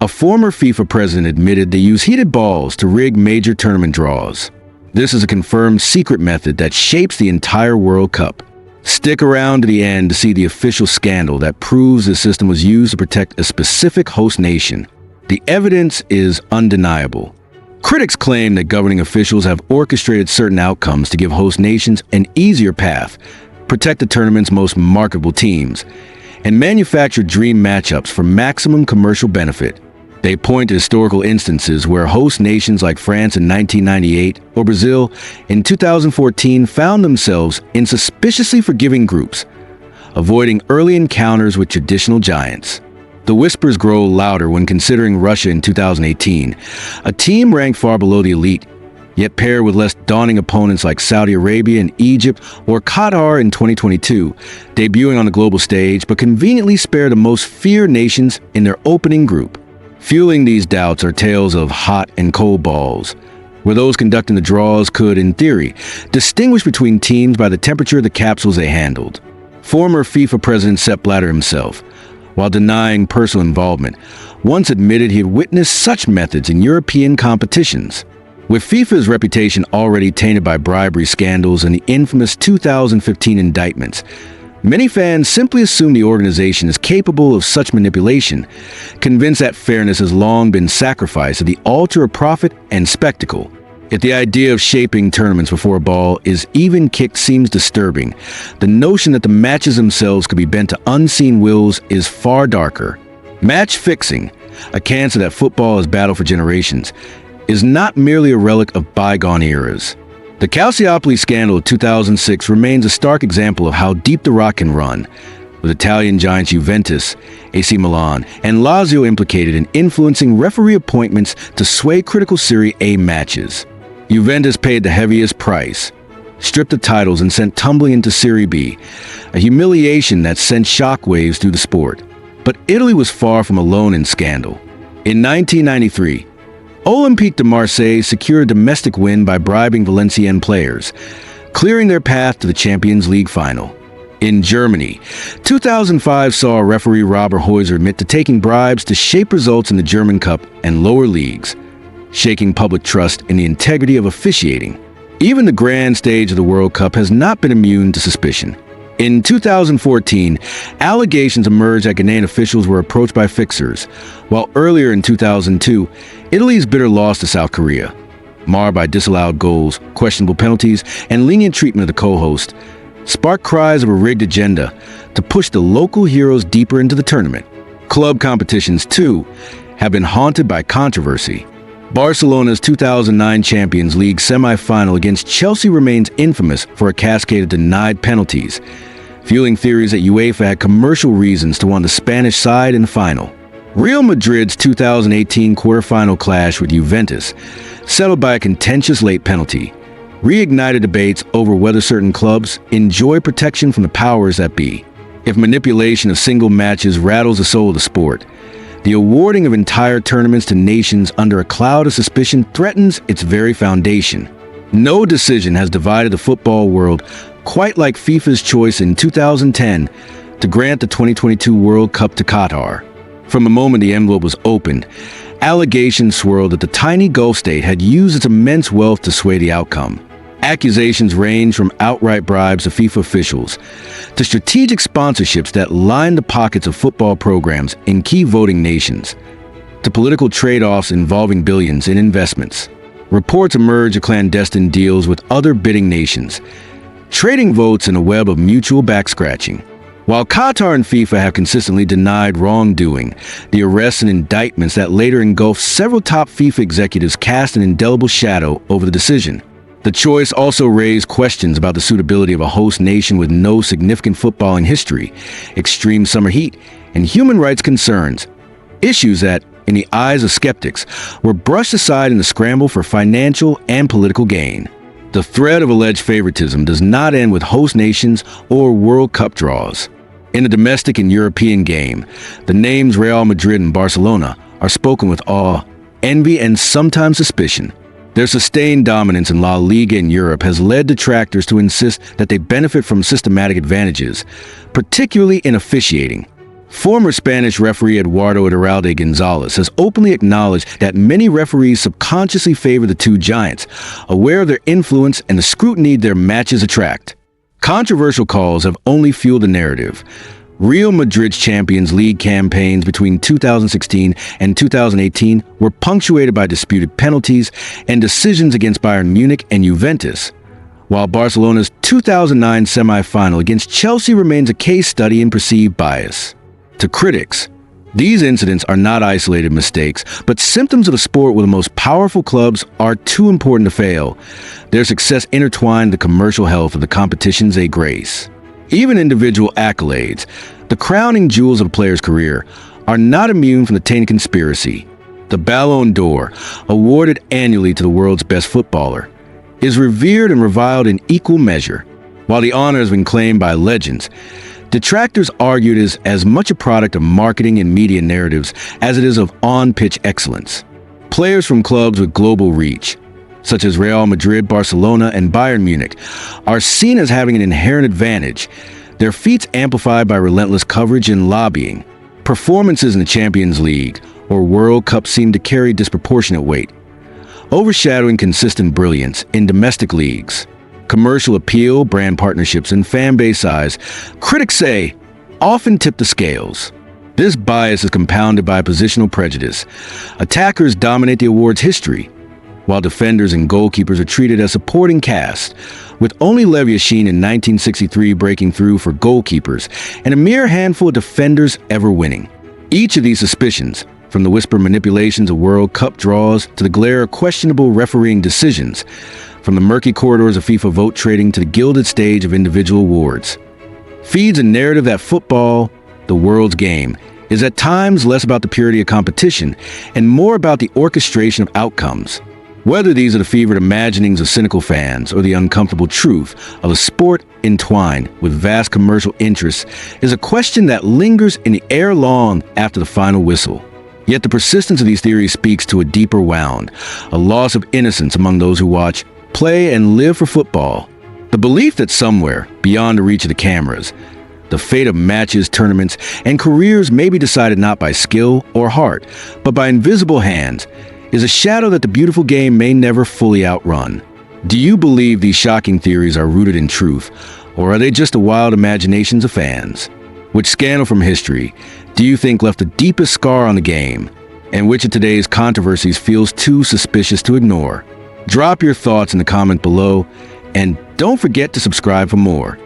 A former FIFA president admitted they use heated balls to rig major tournament draws. This is a confirmed secret method that shapes the entire World Cup. Stick around to the end to see the official scandal that proves the system was used to protect a specific host nation. The evidence is undeniable. Critics claim that governing officials have orchestrated certain outcomes to give host nations an easier path, protect the tournament's most marketable teams, and manufacture dream matchups for maximum commercial benefit. They point to historical instances where host nations like France in 1998 or Brazil in 2014 found themselves in suspiciously forgiving groups, avoiding early encounters with traditional giants. The whispers grow louder when considering Russia in 2018, a team ranked far below the elite, yet paired with less daunting opponents like Saudi Arabia and Egypt or Qatar in 2022, debuting on the global stage but conveniently spare the most feared nations in their opening group. Fueling these doubts are tales of hot and cold balls, where those conducting the draws could, in theory, distinguish between teams by the temperature of the capsules they handled. Former FIFA President Sepp Blatter himself, while denying personal involvement, once admitted he had witnessed such methods in European competitions. With FIFA's reputation already tainted by bribery scandals and the infamous 2015 indictments, many fans simply assume the organization is capable of such manipulation, convinced that fairness has long been sacrificed at the altar of profit and spectacle. If the idea of shaping tournaments before a ball is even kicked seems disturbing, the notion that the matches themselves could be bent to unseen wills is far darker. Match fixing, a cancer that football has battled for generations, is not merely a relic of bygone eras. The Calciopoli scandal of 2006 remains a stark example of how deep the rot can run, with Italian giants Juventus, AC Milan, and Lazio implicated in influencing referee appointments to sway critical Serie A matches. Juventus paid the heaviest price, stripped the titles and sent tumbling into Serie B, a humiliation that sent shockwaves through the sport. But Italy was far from alone in scandal. In 1993, Olympique de Marseille secured a domestic win by bribing Valenciennes players, clearing their path to the Champions League final. In Germany, 2005 saw referee Robert Heuser admit to taking bribes to shape results in the German Cup and lower leagues, shaking public trust in the integrity of officiating. Even the grand stage of the World Cup has not been immune to suspicion. In 2014, allegations emerged that Ghanaian officials were approached by fixers, while earlier in 2002, Italy's bitter loss to South Korea, marred by disallowed goals, questionable penalties, and lenient treatment of the co-host, sparked cries of a rigged agenda to push the local heroes deeper into the tournament. Club competitions, too, have been haunted by controversy. Barcelona's 2009 Champions League semi-final against Chelsea remains infamous for a cascade of denied penalties, fueling theories that UEFA had commercial reasons to want the Spanish side in the final. Real Madrid's 2018 quarterfinal clash with Juventus, settled by a contentious late penalty, reignited debates over whether certain clubs enjoy protection from the powers that be. If manipulation of single matches rattles the soul of the sport, the awarding of entire tournaments to nations under a cloud of suspicion threatens its very foundation. No decision has divided the football world quite like FIFA's choice in 2010 to grant the 2022 World Cup to Qatar. From the moment the envelope was opened, allegations swirled that the tiny Gulf state had used its immense wealth to sway the outcome. Accusations range from outright bribes of FIFA officials to strategic sponsorships that line the pockets of football programs in key voting nations, to political trade-offs involving billions in investments. Reports emerge of clandestine deals with other bidding nations, trading votes in a web of mutual backscratching. While Qatar and FIFA have consistently denied wrongdoing, the arrests and indictments that later engulfed several top FIFA executives cast an indelible shadow over the decision. The choice also raised questions about the suitability of a host nation with no significant footballing history, extreme summer heat, and human rights concerns, issues that, in the eyes of skeptics, were brushed aside in the scramble for financial and political gain. The thread of alleged favoritism does not end with host nations or World Cup draws. In the domestic and European game, the names Real Madrid and Barcelona are spoken with awe, envy, and sometimes suspicion. Their sustained dominance in La Liga in Europe has led detractors to insist that they benefit from systematic advantages, particularly in officiating. Former Spanish referee Eduardo Iturralde Gonzalez has openly acknowledged that many referees subconsciously favor the two giants, aware of their influence and the scrutiny their matches attract. Controversial calls have only fueled the narrative. Real Madrid's Champions League campaigns between 2016 and 2018 were punctuated by disputed penalties and decisions against Bayern Munich and Juventus, while Barcelona's 2009 semi-final against Chelsea remains a case study in perceived bias. To critics, these incidents are not isolated mistakes, but symptoms of a sport where the most powerful clubs are too important to fail. Their success intertwined the commercial health of the competitions they grace. Even individual accolades, the crowning jewels of a player's career, are not immune from the tainted conspiracy. The Ballon d'Or, awarded annually to the world's best footballer, is revered and reviled in equal measure. While the honor has been claimed by legends, detractors argue it is as much a product of marketing and media narratives as it is of on-pitch excellence. Players from clubs with global reach, such as Real Madrid, Barcelona, and Bayern Munich, are seen as having an inherent advantage, their feats amplified by relentless coverage and lobbying. Performances in the Champions League or World Cup seem to carry disproportionate weight, overshadowing consistent brilliance in domestic leagues. Commercial appeal, brand partnerships, and fan base size, critics say, often tip the scales. This bias is compounded by positional prejudice. Attackers dominate the award's history, while defenders and goalkeepers are treated as supporting cast, with only Lev Yashin in 1963 breaking through for goalkeepers and a mere handful of defenders ever winning. Each of these suspicions, from the whisper manipulations of World Cup draws to the glare of questionable refereeing decisions, from the murky corridors of FIFA vote trading to the gilded stage of individual awards, feeds a narrative that football, the world's game, is at times less about the purity of competition and more about the orchestration of outcomes. Whether these are the fevered imaginings of cynical fans or the uncomfortable truth of a sport entwined with vast commercial interests is a question that lingers in the air long after the final whistle. Yet the persistence of these theories speaks to a deeper wound, a loss of innocence among those who watch, play, and live for football. The belief that somewhere, beyond the reach of the cameras, the fate of matches, tournaments, and careers may be decided not by skill or heart, but by invisible hands, is a shadow that the beautiful game may never fully outrun. Do you believe these shocking theories are rooted in truth, or are they just the wild imaginations of fans? Which scandal from history do you think left the deepest scar on the game, and which of today's controversies feels too suspicious to ignore? Drop your thoughts in the comment below, and don't forget to subscribe for more.